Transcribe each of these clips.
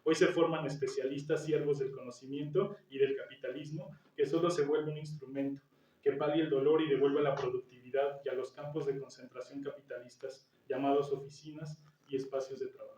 Hoy se forman especialistas siervos del conocimiento y del capitalismo, que solo se vuelve un instrumento que pague el dolor y devuelva la productividad y a los campos de concentración capitalistas llamados oficinas y espacios de trabajo.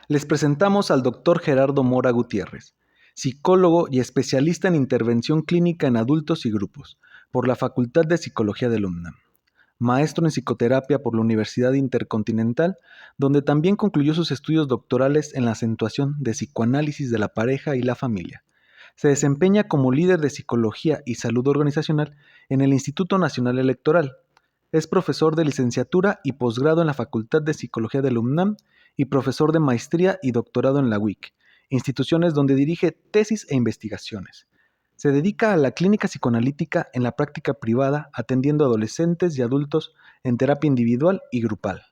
Les presentamos al Dr. Gerardo Mora Gutiérrez, psicólogo y especialista en intervención clínica en adultos y grupos, por la Facultad de Psicología de la UNAM. Maestro en psicoterapia por la Universidad Intercontinental, donde también concluyó sus estudios doctorales en la acentuación de psicoanálisis de la pareja y la familia. Se desempeña como líder de psicología y salud organizacional en el Instituto Nacional Electoral. Es profesor de licenciatura y posgrado en la Facultad de Psicología de la UNAM y profesor de maestría y doctorado en la UIC, instituciones donde dirige tesis e investigaciones. Se dedica a la clínica psicoanalítica en la práctica privada, atendiendo a adolescentes y adultos en terapia individual y grupal,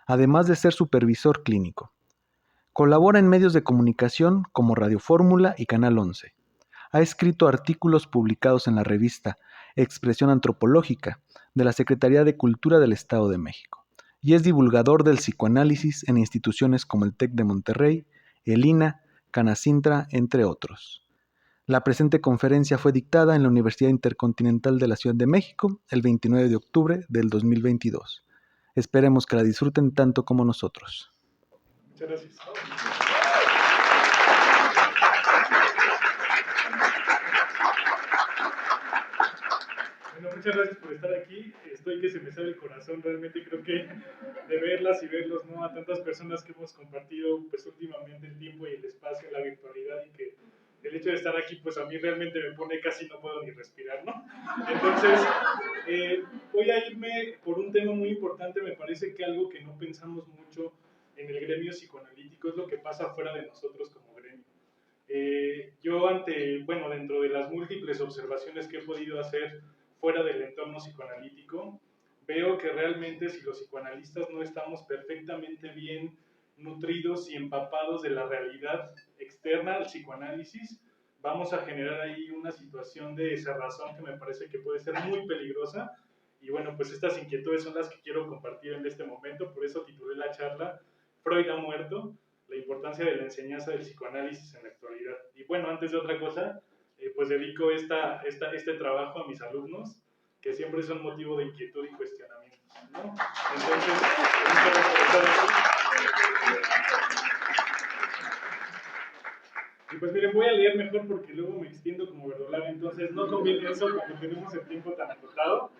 además de ser supervisor clínico. Colabora en medios de comunicación como Radio Fórmula y Canal 11. Ha escrito artículos publicados en la revista Expresión Antropológica de la Secretaría de Cultura del Estado de México y es divulgador del psicoanálisis en instituciones como el TEC de Monterrey, el INA, Canacintra, entre otros. La presente conferencia fue dictada en la Universidad Intercontinental de la Ciudad de México el 29 de octubre del 2022. Esperemos que la disfruten tanto como nosotros. Muchas gracias. Bueno, muchas gracias por estar aquí. Estoy que se me sale el corazón. Realmente creo que de verlas y verlos, ¿no? A tantas personas que hemos compartido pues últimamente el tiempo y el espacio en la virtualidad, y que el hecho de estar aquí pues a mí realmente me pone casi no puedo ni respirar, ¿no? Entonces voy a irme por un tema muy importante. Me parece que algo que no pensamos mucho en el gremio psicoanalítico es lo que pasa fuera de nosotros como gremio. Yo dentro de las múltiples observaciones que he podido hacer fuera del entorno psicoanalítico, veo que realmente si los psicoanalistas no estamos perfectamente bien nutridos y empapados de la realidad externa al psicoanálisis, vamos a generar ahí una situación de cerrazón que me parece que puede ser muy peligrosa. Y bueno, pues estas inquietudes son las que quiero compartir en este momento. Por eso titulé la charla Freud ha muerto, la importancia de la enseñanza del psicoanálisis en la actualidad. Y bueno, antes de otra cosa, pues dedico este trabajo a mis alumnos, que siempre son motivo de inquietud y cuestionamiento, ¿no? Entonces, muchas gracias por estar aquí. Y pues miren, voy a leer mejor porque luego me extiendo como verdolaga, entonces no conviene eso cuando tenemos el tiempo tan acotado.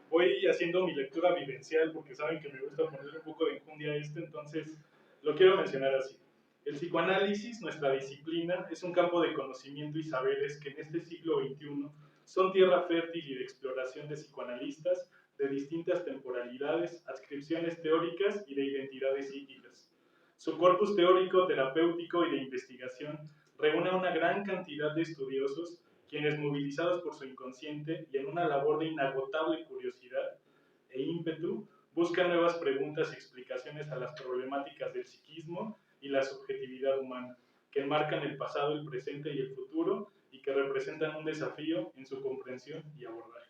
Voy haciendo mi lectura vivencial porque saben que me gusta ponerle un poco de enjundia a esto, entonces lo quiero mencionar así. El psicoanálisis, nuestra disciplina, es un campo de conocimiento y saberes que en este siglo XXI son tierra fértil y de exploración de psicoanalistas de distintas temporalidades, adscripciones teóricas y de identidades psíquicas. Su corpus teórico, terapéutico y de investigación reúne a una gran cantidad de estudiosos quienes, movilizados por su inconsciente y en una labor de inagotable curiosidad e ímpetu, buscan nuevas preguntas y explicaciones a las problemáticas del psiquismo y la subjetividad humana, que enmarcan el pasado, el presente y el futuro, y que representan un desafío en su comprensión y abordaje.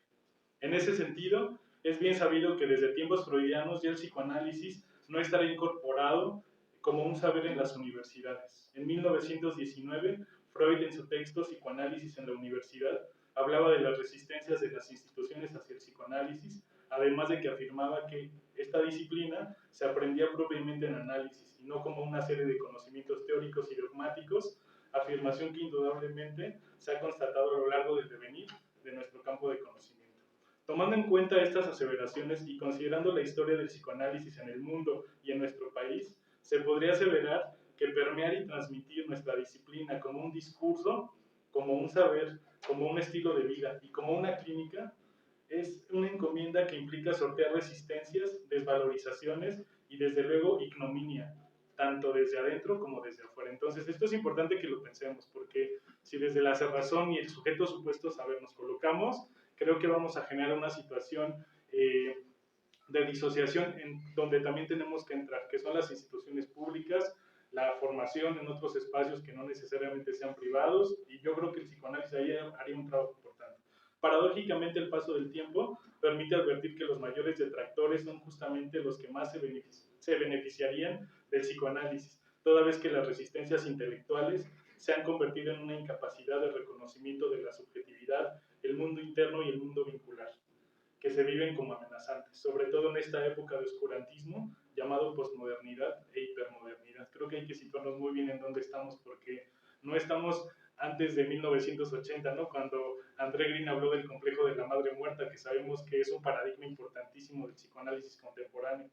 En ese sentido, es bien sabido que desde tiempos freudianos ya el psicoanálisis no estará incorporado como un saber en las universidades. En 1919, Freud, en su texto Psicoanálisis en la Universidad, hablaba de las resistencias de las instituciones hacia el psicoanálisis, además de que afirmaba que esta disciplina se aprendía propiamente en análisis y no como una serie de conocimientos teóricos y dogmáticos, afirmación que indudablemente se ha constatado a lo largo del devenir de nuestro campo de conocimiento. Tomando en cuenta estas aseveraciones y considerando la historia del psicoanálisis en el mundo y en nuestro país, se podría aseverar que permear y transmitir nuestra disciplina como un discurso, como un saber, como un estilo de vida y como una clínica, es una encomienda que implica sortear resistencias, desvalorizaciones y desde luego ignominia, tanto desde adentro como desde afuera. Entonces esto es importante que lo pensemos, porque si desde la cerrazón y el sujeto supuesto saber nos colocamos, creo que vamos a generar una situación de disociación en donde también tenemos que entrar, que son las instituciones públicas, la formación en otros espacios que no necesariamente sean privados, y yo creo que el psicoanálisis ahí haría un trabajo importante. Paradójicamente, el paso del tiempo permite advertir que los mayores detractores son justamente los que más se beneficiarían del psicoanálisis, toda vez que las resistencias intelectuales se han convertido en una incapacidad de reconocimiento de la subjetividad, el mundo interno y el mundo vincular, que se viven como amenazantes, sobre todo en esta época de oscurantismo llamado posmodernidad e hipermodernidad. Creo que hay que situarnos muy bien en dónde estamos, porque no estamos antes de 1980, ¿no? Cuando André Green habló del complejo de la madre muerta, que sabemos que es un paradigma importantísimo del psicoanálisis contemporáneo.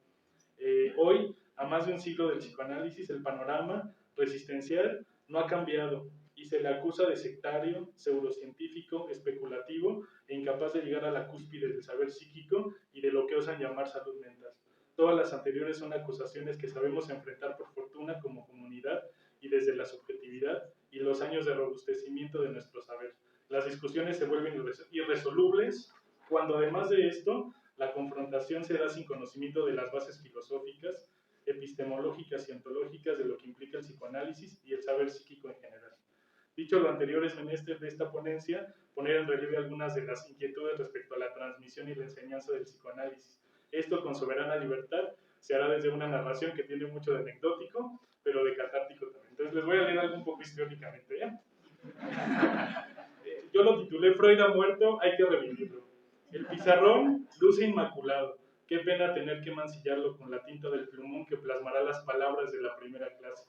Hoy, a más de un siglo del psicoanálisis, el panorama resistencial no ha cambiado y se le acusa de sectario, pseudocientífico, especulativo e incapaz de llegar a la cúspide del saber psíquico y de lo que osan llamar salud mental. Todas las anteriores son acusaciones que sabemos enfrentar por fortuna como comunidad y desde la subjetividad y los años de robustecimiento de nuestro saber. Las discusiones se vuelven irresolubles cuando además de esto la confrontación se da sin conocimiento de las bases filosóficas, epistemológicas y ontológicas de lo que implica el psicoanálisis y el saber psíquico en general. Dicho lo anterior, es menester de esta ponencia poner en relieve algunas de las inquietudes respecto a la transmisión y la enseñanza del psicoanálisis. Esto, con soberana libertad, se hará desde una narración que tiene mucho de anecdótico, pero de catártico también. Entonces les voy a leer algo un poco históricamente, ¿ya? Yo lo titulé Freud ha muerto, hay que revivirlo. El pizarrón luce inmaculado. Qué pena tener que mancillarlo con la tinta del plumón que plasmará las palabras de la primera clase.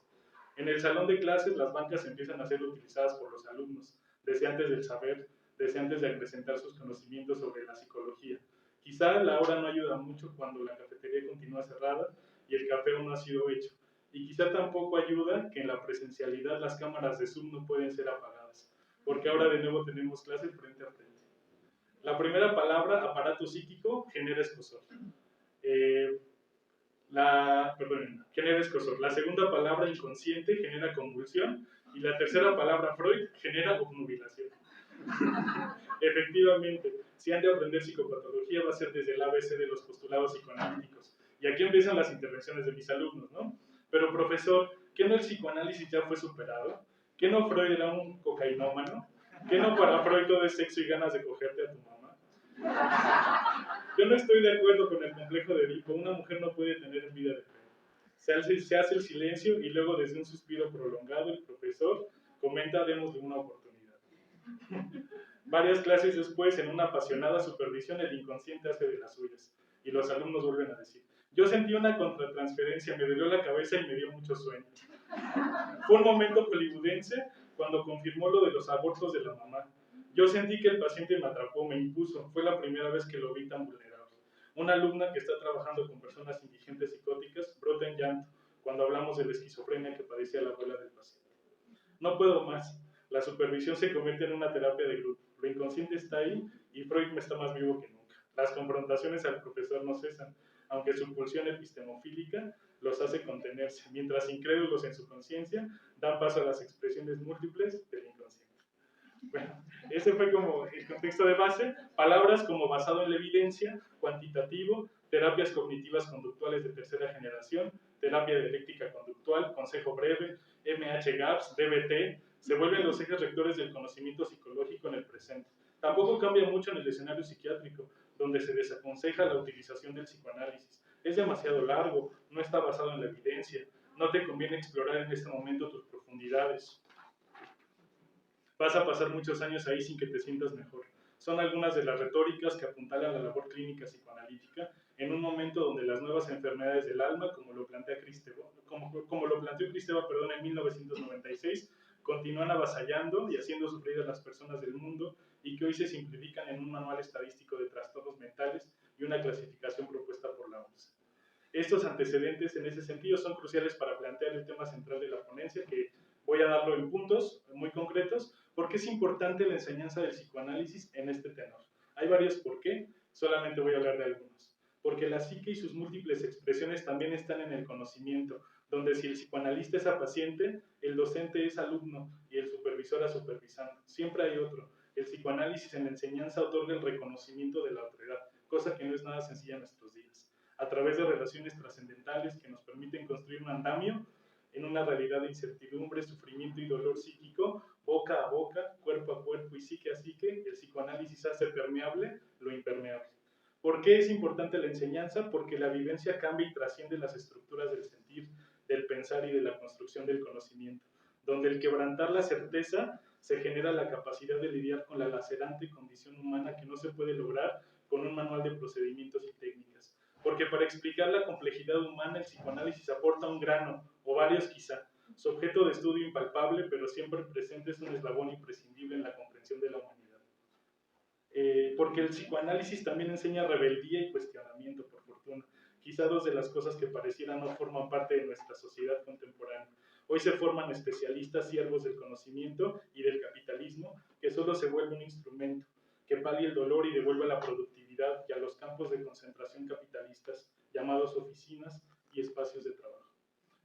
En el salón de clases, las bancas empiezan a ser utilizadas por los alumnos, deseantes del saber, deseantes de acrecentar sus conocimientos sobre la psicología. Quizá la hora no ayuda mucho cuando la cafetería continúa cerrada y el café aún no ha sido hecho. Y quizá tampoco ayuda que en la presencialidad las cámaras de Zoom no pueden ser apagadas, porque ahora de nuevo tenemos clases frente a frente. La primera palabra, aparato psíquico, genera escozor. Genera escozor. La segunda palabra, inconsciente, genera convulsión. Y la tercera palabra, Freud, genera obnubilación. Efectivamente, si han de aprender psicopatología va a ser desde el ABC de los postulados psicoanalíticos. Y aquí empiezan las intervenciones de mis alumnos, ¿no? Pero profesor, ¿qué no el psicoanálisis ya fue superado? ¿Qué no Freud era un cocainómano? ¿Qué no para Freud todo es sexo y ganas de cogerte a tu mamá? Yo no estoy de acuerdo con el complejo de Edipo. Una mujer no puede tener vida de fe. Se hace el silencio y luego desde un suspiro prolongado el profesor comenta, démosle una oportunidad. Varias clases después, en una apasionada supervisión, el inconsciente hace de las suyas y los alumnos vuelven a decir, yo sentí una contratransferencia, me dolió la cabeza y me dio mucho sueño. Fue un momento hollywoodense cuando confirmó lo de los abortos de la mamá. Yo sentí que el paciente me atrapó, me impuso, fue la primera vez que lo vi tan vulnerable. Una alumna que está trabajando con personas indigentes psicóticas brota en llanto cuando hablamos de la esquizofrenia que padecía la abuela del paciente. No puedo más. La supervisión se convierte en una terapia de grupo. Lo inconsciente está ahí y Freud me está más vivo que nunca. Las confrontaciones al profesor no cesan, aunque su pulsión epistemofílica los hace contenerse, mientras incrédulos en su conciencia dan paso a las expresiones múltiples del inconsciente. Bueno, ese fue como el contexto de base. Palabras como basado en la evidencia, cuantitativo, terapias cognitivas conductuales de tercera generación, terapia dialéctica conductual, consejo breve, MH-GAPS, DBT, se vuelven los ejes rectores del conocimiento psicológico en el presente. Tampoco cambia mucho en el escenario psiquiátrico, donde se desaconseja la utilización del psicoanálisis. Es demasiado largo, no está basado en la evidencia, no te conviene explorar en este momento tus profundidades. Vas a pasar muchos años ahí sin que te sientas mejor. Son algunas de las retóricas que apuntalan la labor clínica psicoanalítica en un momento donde las nuevas enfermedades del alma, como lo planteó Kristeva, en 1996, continúan avasallando y haciendo sufrir a las personas del mundo y que hoy se simplifican en un manual estadístico de trastornos mentales y una clasificación propuesta por la OMS. Estos antecedentes en ese sentido son cruciales para plantear el tema central de la ponencia, que voy a darlo en puntos muy concretos. ¿Por qué es importante la enseñanza del psicoanálisis en este tenor? Hay varios por qué, solamente voy a hablar de algunos. Porque la psique y sus múltiples expresiones también están en el conocimiento, donde si el psicoanalista es a paciente, el docente es alumno y el supervisor a supervisando. Siempre hay otro. El psicoanálisis en la enseñanza otorga el reconocimiento de la otredad, cosa que no es nada sencilla en nuestros días. a través de relaciones trascendentales que nos permiten construir un andamio en una realidad de incertidumbre, sufrimiento y dolor psíquico, boca a boca, cuerpo a cuerpo y psique a psique. El psicoanálisis hace permeable lo impermeable. ¿Por qué es importante la enseñanza? Porque la vivencia cambia y trasciende las estructuras del sentir, del pensar y de la construcción del conocimiento, donde el quebrantar la certeza se genera la capacidad de lidiar con la lacerante condición humana que no se puede lograr con un manual de procedimientos y técnicas. Porque para explicar la complejidad humana, el psicoanálisis aporta un grano, o varios quizá. Su objeto de estudio impalpable, pero siempre presente, es un eslabón imprescindible en la comprensión de la humanidad. Porque el psicoanálisis también enseña rebeldía y cuestionamiento, por fortuna. Quizá dos de las cosas que pareciera no forman parte de nuestra sociedad contemporánea. Hoy se forman especialistas, siervos del conocimiento y del capitalismo, que solo se vuelve un instrumento, que palie el dolor y devuelve la productividad y a los campos de concentración capitalistas, llamados oficinas y espacios de trabajo.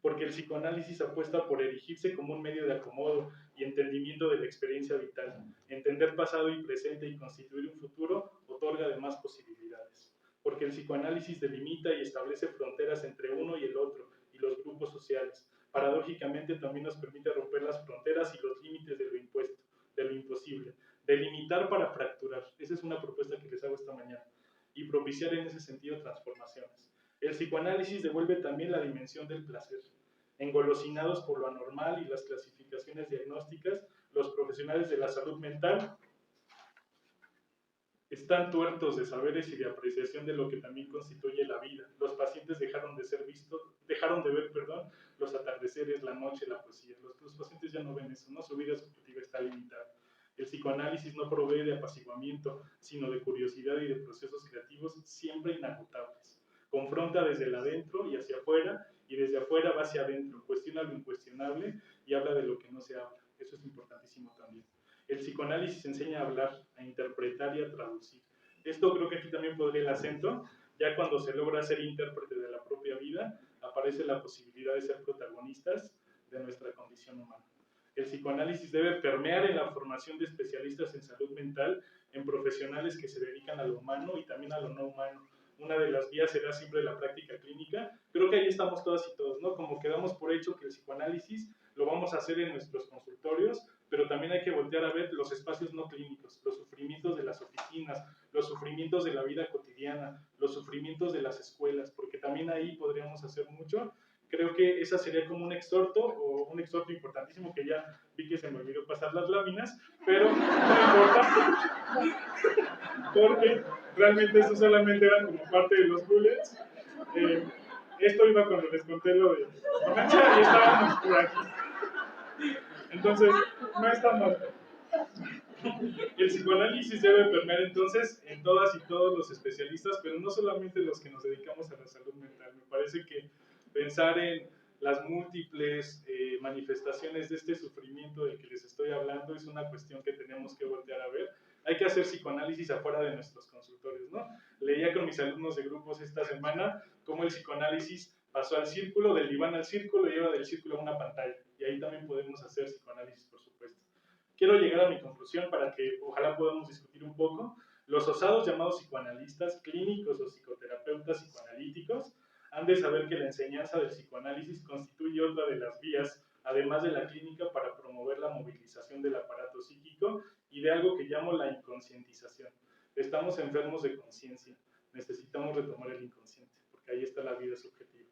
Porque el psicoanálisis apuesta por erigirse como un medio de acomodo y entendimiento de la experiencia vital. Entender pasado y presente y constituir un futuro otorga además posibilidades. Porque el psicoanálisis delimita y establece fronteras entre uno y el otro y los grupos sociales. Paradójicamente también nos permite romper las fronteras y los límites de lo impuesto, de lo imposible. Delimitar para fracturar. Esa es una propuesta que les hago esta mañana. Y propiciar en ese sentido transformaciones. El psicoanálisis devuelve también la dimensión del placer. Engolosinados por lo anormal y las clasificaciones diagnósticas, los profesionales de la salud mental están tuertos de saberes y de apreciación de lo que también constituye la vida. Los pacientes dejaron de ver, los atardeceres, la noche, la poesía. Los pacientes ya no ven eso, ¿no? Su vida subjetiva está limitada. El psicoanálisis no provee de apaciguamiento, sino de curiosidad y de procesos creativos siempre inagotables. Confronta desde el adentro y hacia afuera, y desde afuera va hacia adentro, cuestiona lo incuestionable y habla de lo que no se habla. Eso es importantísimo también. El psicoanálisis enseña a hablar, a interpretar y a traducir. Esto creo que aquí también podría el acento. Ya cuando se logra ser intérprete de la propia vida, aparece la posibilidad de ser protagonistas de nuestra condición humana. El psicoanálisis debe permear en la formación de especialistas en salud mental, en profesionales que se dedican a lo humano y también a lo no humano. Una de las vías será siempre la práctica clínica. Creo que ahí estamos todas y todos, ¿no? Como que damos por hecho que el psicoanálisis lo vamos a hacer en nuestros consultorios, pero también hay que voltear a ver los espacios no clínicos, los sufrimientos de las oficinas, los sufrimientos de la vida cotidiana, los sufrimientos de las escuelas, porque también ahí podríamos hacer mucho. Creo que esa sería como un exhorto importantísimo, que ya vi que se me olvidó pasar las láminas, pero no importa, porque realmente eso solamente era como parte de los bullets. Esto iba cuando les conté lo de Francia y estábamos por aquí. Entonces, no está mal. El psicoanálisis debe permear entonces en todas y todos los especialistas, pero no solamente los que nos dedicamos a la salud mental. Me parece que pensar en las múltiples manifestaciones de este sufrimiento del que les estoy hablando es una cuestión que tenemos que voltear a ver. Hay que hacer psicoanálisis afuera de nuestros consultorios, ¿no? Leía con mis alumnos de grupos esta semana cómo el psicoanálisis pasó al círculo, del diván al círculo y lleva del círculo a una pantalla. Y ahí también podemos hacer psicoanálisis, por supuesto. Quiero llegar a mi conclusión para que ojalá podamos discutir un poco. Los osados llamados psicoanalistas, clínicos o psicoterapeutas psicoanalíticos han de saber que la enseñanza del psicoanálisis constituye otra de las vías, además de la clínica, para promover la movilización del aparato psíquico y de algo que llamo la inconscientización. Estamos enfermos de conciencia, necesitamos retomar el inconsciente, porque ahí está la vida subjetiva.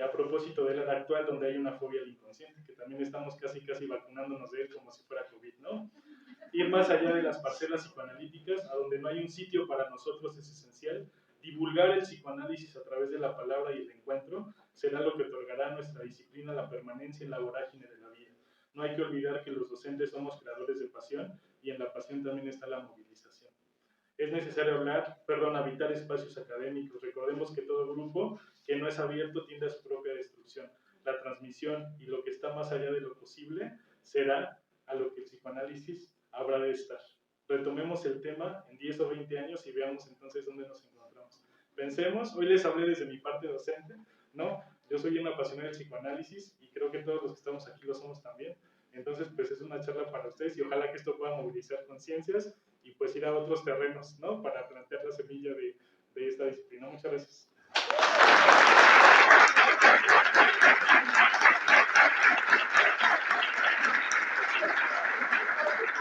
A propósito de la edad actual, donde hay una fobia al inconsciente, que también estamos casi vacunándonos de él como si fuera COVID, ¿no? Ir más allá de las parcelas psicoanalíticas, a donde no hay un sitio para nosotros, es esencial. Divulgar el psicoanálisis a través de la palabra y el encuentro será lo que otorgará a nuestra disciplina la permanencia en la vorágine de la vida. No hay que olvidar que los docentes somos creadores de pasión y en la pasión también está la movilización. Es necesario habitar espacios académicos. Recordemos que todo grupo que no es abierto tiende a su propia destrucción. La transmisión y lo que está más allá de lo posible será a lo que el psicoanálisis habrá de estar. Retomemos el tema en 10 o 20 años y veamos entonces dónde nos encontramos. Pensemos, hoy les hablé desde mi parte docente, ¿no? Yo soy un apasionado del psicoanálisis y creo que todos los que estamos aquí lo somos también. Entonces, pues es una charla para ustedes y ojalá que esto pueda movilizar conciencias y pues ir a otros terrenos, ¿no? Para plantear la semilla de esta disciplina. Muchas gracias.